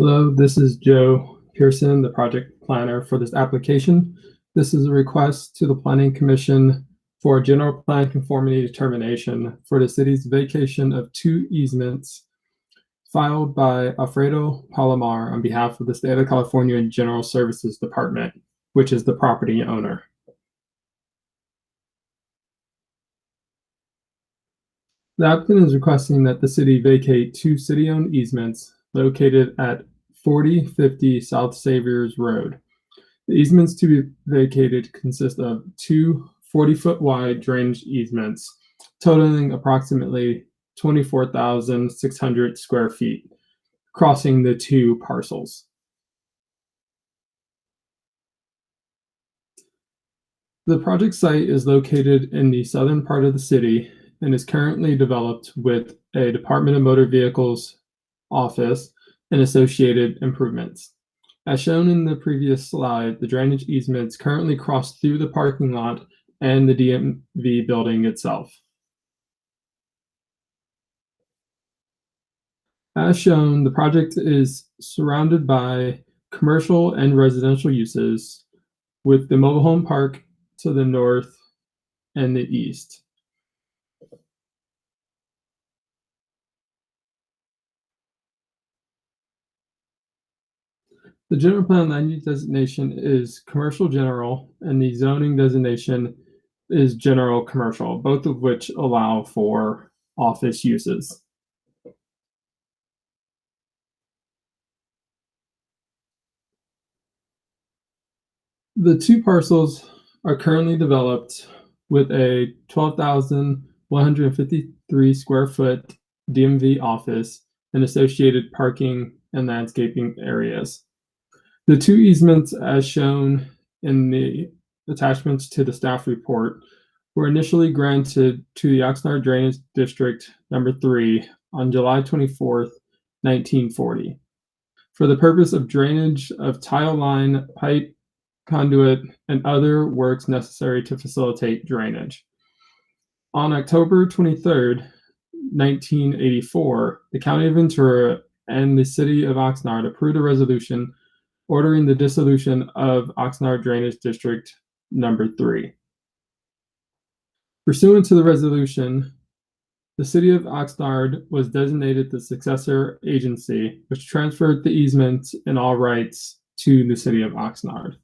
Hello, this is Joe Pearson, the project planner for this application. This is a request to the Planning Commission for a general plan conformity determination for the city's vacation of two easements filed by Alfredo Palomar on behalf of the State of California General Services Department, which is the property owner. The applicant is requesting that the city vacate two city-owned easements located at 4050 South Saviors Road. The easements to be vacated consist of two 40-foot wide drainage easements totaling approximately 24,600 square feet, crossing the two parcels. The project site is located in the southern part of the city and is currently developed with a Department of Motor Vehicles office and associated improvements. As shown in the previous slide, the drainage easements currently cross through the parking lot and the DMV building itself. As shown, the project is surrounded by commercial and residential uses, with the mobile home park to the north and the east. The general plan land use designation is commercial general, and the zoning designation is general commercial, both of which allow for office uses. The two parcels are currently developed with a 12,153 square foot DMV office and associated parking and landscaping areas. The two easements, as shown in the attachments to the staff report, were initially granted to the Oxnard Drainage District Number 3 on July 24th, 1940, for the purpose of drainage of tile line, pipe, conduit, and other works necessary to facilitate drainage. On October 23rd, 1984, the County of Ventura and the City of Oxnard approved a resolution ordering the dissolution of Oxnard Drainage District Number 3. Pursuant to the resolution, the City of Oxnard was designated the successor agency, which transferred the easements and all rights to the City of Oxnard.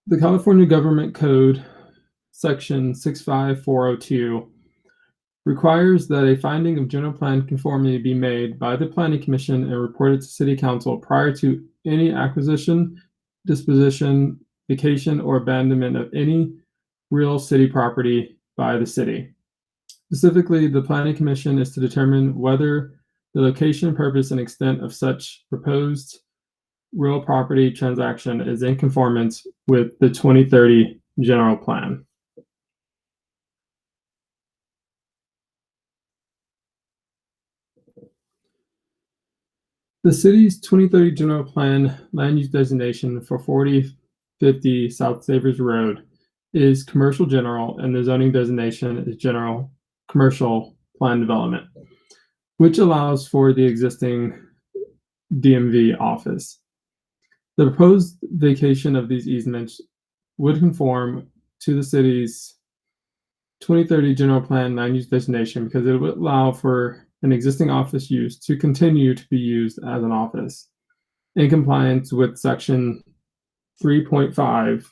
The California Government Code, Section 65402, requires that a finding of general plan conformity be made by the Planning Commission and reported to City Council prior to any acquisition, disposition, vacation, or abandonment of any real city property by the city. Specifically, the Planning Commission is to determine whether the location, purpose, and extent of such proposed real property transaction is in conformance with the 2030 general plan. The city's 2030 general plan land use designation for 4050 South Saviors Road is commercial general, and the zoning designation is general commercial plan development, which allows for the existing DMV office. The proposed vacation of these easements would conform to the city's 2030 general plan land use designation because it would allow for an existing office use to continue to be used as an office in compliance with Section 3.5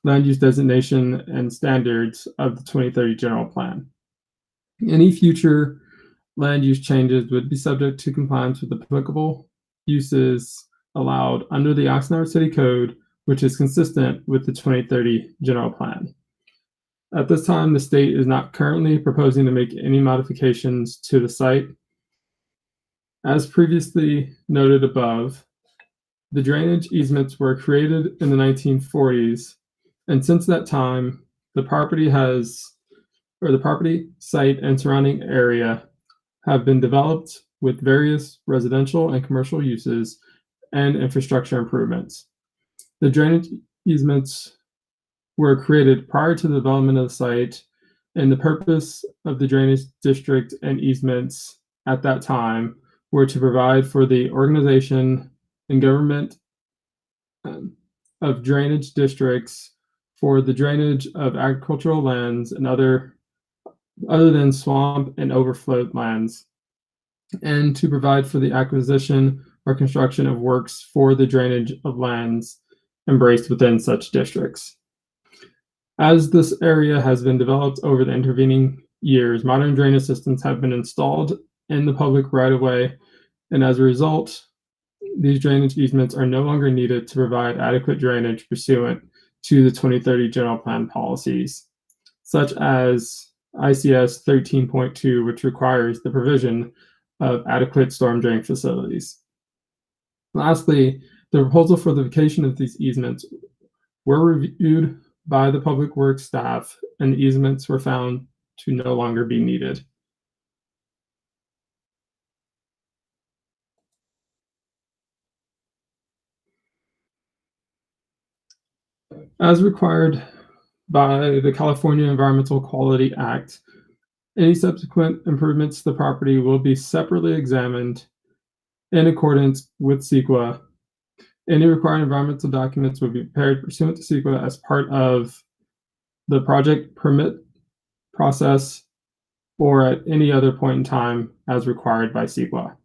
land use designation and standards of the 2030 general plan. Any future land use changes would be subject to compliance with applicable uses allowed under the Oxnard City Code, which is consistent with the 2030 general plan. At this time, the state is not currently proposing to make any modifications to the site. As previously noted above, the drainage easements were created in the 1940s, and since that time, the property site and surrounding area have been developed with various residential and commercial uses and infrastructure improvements. The drainage easements were created prior to the development of the site And the purpose of the drainage district and easements at that time were to provide for the organization and government of drainage districts for the drainage of agricultural lands and other than swamp and overflowed lands, and to provide for the acquisition or construction of works for the drainage of lands embraced within such districts. As this area has been developed over the intervening years, modern drainage systems have been installed in the public right-of-way, and as a result, these drainage easements are no longer needed to provide adequate drainage pursuant to the 2030 general plan policies, such as ICS 13.2, which requires the provision of adequate storm drain facilities. Lastly, the proposal for the vacation of these easements were reviewed by the Public Works staff, and the easements were found to no longer be needed. As required by the California Environmental Quality Act, any subsequent improvements to the property will be separately examined in accordance with CEQA. Any required environmental documents will be prepared pursuant to CEQA as part of the project permit process or at any other point in time as required by CEQA.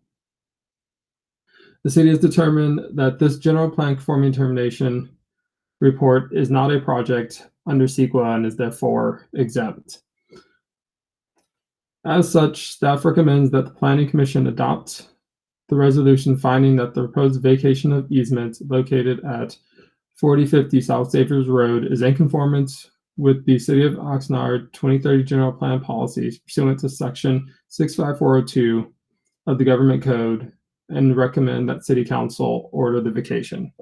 The city has determined that this general plan conforming determination report is not a project under CEQA and is therefore exempt. As such, staff recommends that the Planning Commission adopt the resolution finding that the proposed vacation of easements located at 4050 South Savers Road is in conformance with the City of Oxnard 2030 General Plan policies pursuant to Section 65402 of the Government Code, and recommend that City Council order the vacation.